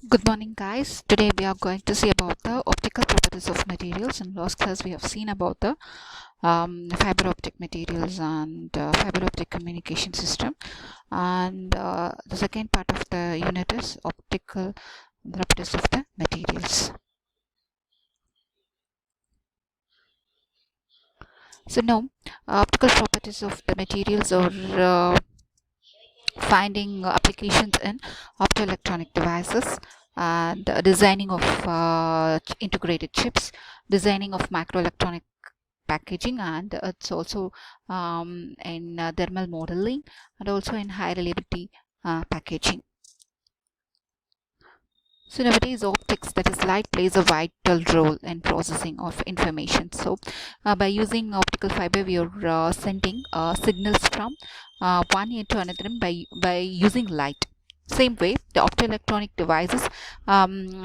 Good morning, guys. Today we are going to see about the optical properties of materials. In last class we have seen about the fiber optic materials and fiber optic communication system, and the second part of the unit is optical properties of the materials. So now optical properties of the materials are finding applications in optoelectronic devices and designing of integrated chips, designing of microelectronic packaging, and it's also in thermal modeling and also in high reliability packaging. So nowadays optics, that is light, plays a vital role in processing of information. So by using optical fiber we are sending signals from one end to another by using light. Same way, the optoelectronic devices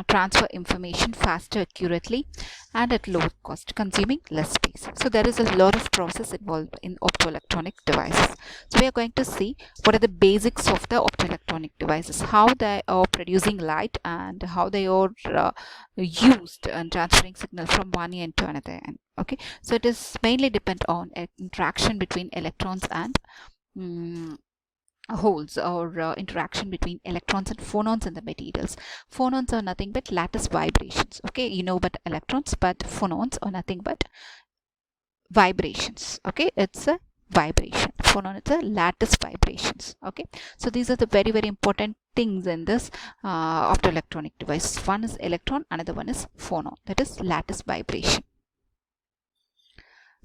transfer information faster, accurately, and at lower cost, consuming less space. So there is a lot of process involved in optoelectronic devices. So we are going to see what are the basics of the optoelectronic devices, how they are producing light, and how they are used and transferring signal from one end to another end. Okay, so it is mainly depend on interaction between electrons and holes, or interaction between electrons and phonons in the materials. Phonons are nothing but lattice vibrations. Okay, you know, but electrons, but phonons are nothing but vibrations. Okay, it's a vibration. Phonon is a lattice vibrations. Okay, so these are the very important things in this optoelectronic device. One is electron, another one is phonon, that is lattice vibration.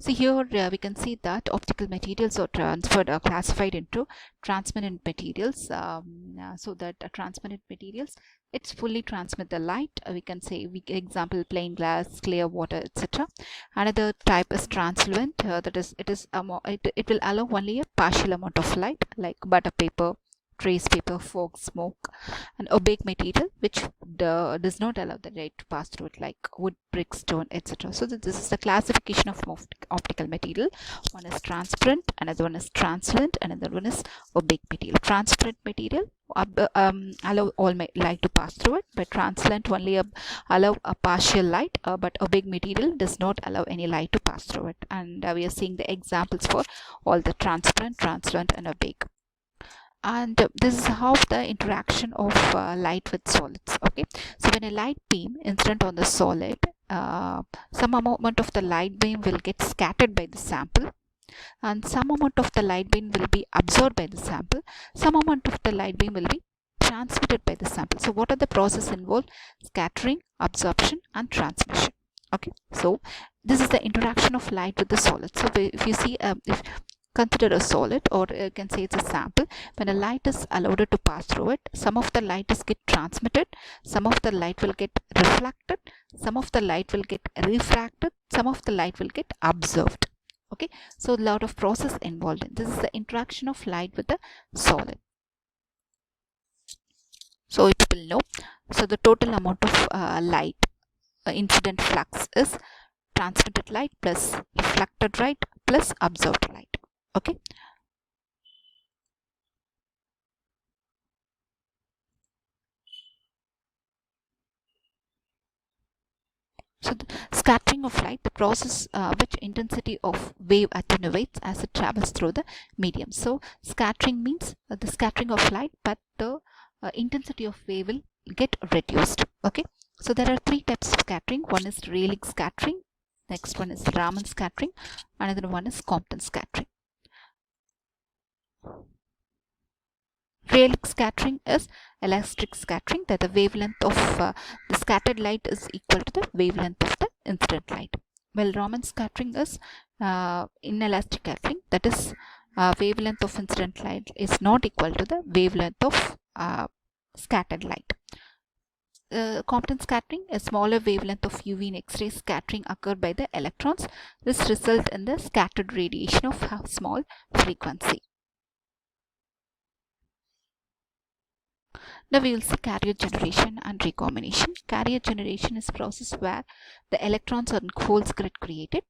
So here we can see that optical materials are transferred or classified into transparent materials. So that transparent materials, it's fully transmit the light. We can say, example, plain glass, clear water, etc. Another type is translucent. That is, it will allow only a partial amount of light, like butter paper, trace paper, fog, smoke. An opaque material which does not allow the light to pass through it, like wood, brick, stone, etc. So this is the classification of optical material. One is transparent, another one is translucent, another one is opaque material. Transparent material allow all light to pass through it, but translucent only allow a partial light, but opaque material does not allow any light to pass through it. And we are seeing the examples for all the transparent, translucent, and opaque. And this is how the interaction of light with solids. Okay, so when a light beam incident on the solid, some amount of the light beam will get scattered by the sample, and some amount of the light beam will be absorbed by the sample, some amount of the light beam will be transmitted by the sample. So what are the process involved? Scattering, absorption, and transmission. Okay, so this is the interaction of light with the solid. So if you see, if consider a solid, or you can say it's a sample, when a light is allowed to pass through it, some of the light is get transmitted, some of the light will get reflected, some of the light will get refracted, some of the light will get observed. Okay, so a lot of process involved in this is the interaction of light with the solid. So people know, so the total amount of light incident flux is transmitted light plus reflected light plus observed light. Okay, so the scattering of light, the process which intensity of wave attenuates as it travels through the medium. So scattering means the scattering of light, but the intensity of wave will get reduced. Okay, so there are three types of scattering. One is Rayleigh scattering, next one is Raman scattering, another one is Compton scattering. Rayleigh scattering is elastic scattering, that the wavelength of the scattered light is equal to the wavelength of the incident light. Well, Raman scattering is inelastic scattering, that is wavelength of incident light is not equal to the wavelength of scattered light. Compton scattering, a smaller wavelength of UV and X-ray scattering occurred by the electrons. This results in the scattered radiation of a small frequency. Now we will see carrier generation and recombination. Carrier generation is a process where the electrons and holes get created.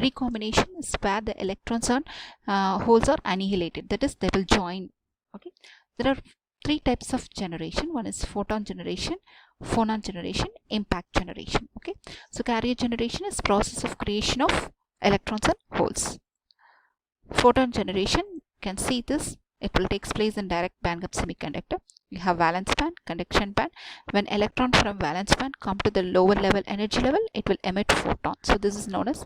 Recombination is where the electrons and holes are annihilated, that is they will join. Okay, there are three types of generation. One is photon generation, phonon generation, impact generation. Okay, so carrier generation is process of creation of electrons and holes. Photon generation, you can see this, it will take place in direct bandgap semiconductor. You have valence band, conduction band. When electron from valence band come to the lower level energy level, it will emit photon. So this is known as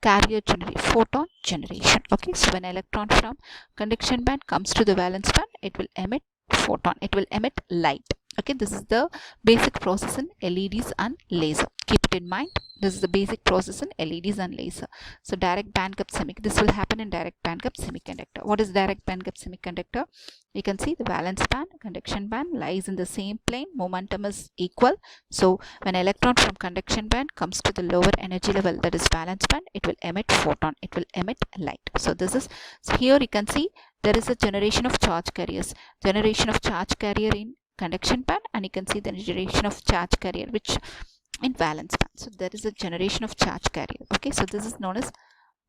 carrier generation, photon generation. Okay, so when electron from conduction band comes to the valence band, it will emit photon, it will emit light. Okay, this is the basic process in LEDs and laser. Keep it in mind, this is the basic process in LEDs and laser. So direct bandgap semiconductor, this will happen in direct bandgap semiconductor. What is direct bandgap semiconductor? You can see the valence band, conduction band lies in the same plane, momentum is equal. So when electron from conduction band comes to the lower energy level, that is valence band, it will emit photon, it will emit light. So this is, so here you can see there is a generation of charge carriers, generation of charge carrier in conduction band, and you can see the generation of charge carrier which in valence band. So there is a generation of charge carrier. Okay, so this is known as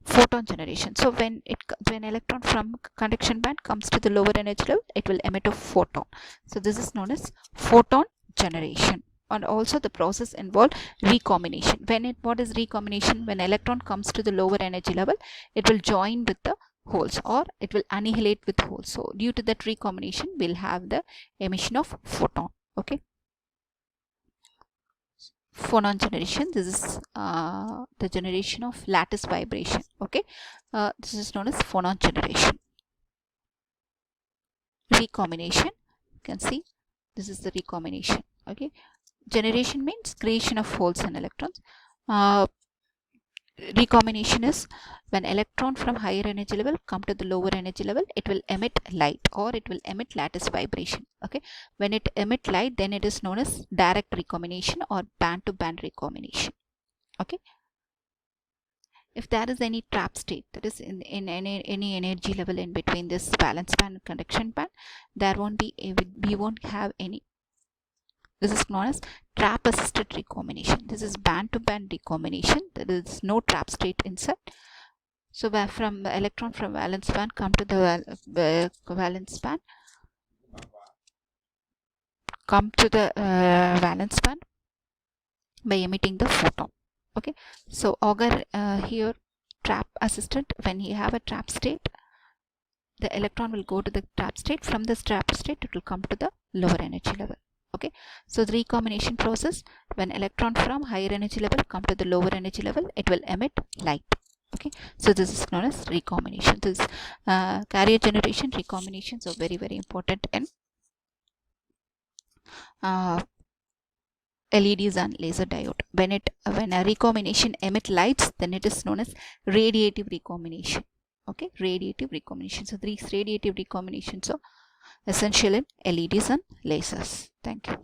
photon generation. So when electron from conduction band comes to the lower energy level, it will emit a photon. So this is known as photon generation. And also the process involved recombination. What is recombination? When electron comes to the lower energy level, it will join with the holes, or it will annihilate with holes. So due to that recombination, we'll have the emission of photon. Okay, phonon generation, this is the generation of lattice vibration. Okay, this is known as phonon generation. Recombination, you can see this is the recombination. Okay, generation means creation of holes and electrons. Recombination is when electron from higher energy level come to the lower energy level, it will emit light, or it will emit lattice vibration. Okay, when it emit light, then it is known as direct recombination or band to band recombination. Okay, if there is any trap state, that is in any energy level in between this valence band and conduction band, there won't be we won't have any. This is known as trap assisted recombination. This is band to band recombination. There is no trap state inside. So where from the electron from valence band come to the valence band, valence band by emitting the photon. Okay, so Auger here trap assisted, when you have a trap state, the electron will go to the trap state. From this trap state, it will come to the lower energy level. Okay, so the recombination process, when electron from higher energy level come to the lower energy level, it will emit light. Okay, so this is known as recombination. This carrier generation, recombinations are very, very important in LEDs and laser diode. When a recombination emit lights, then it is known as radiative recombination. Okay, radiative recombination. So these radiative recombinations are essential in LEDs and lasers. Thank you.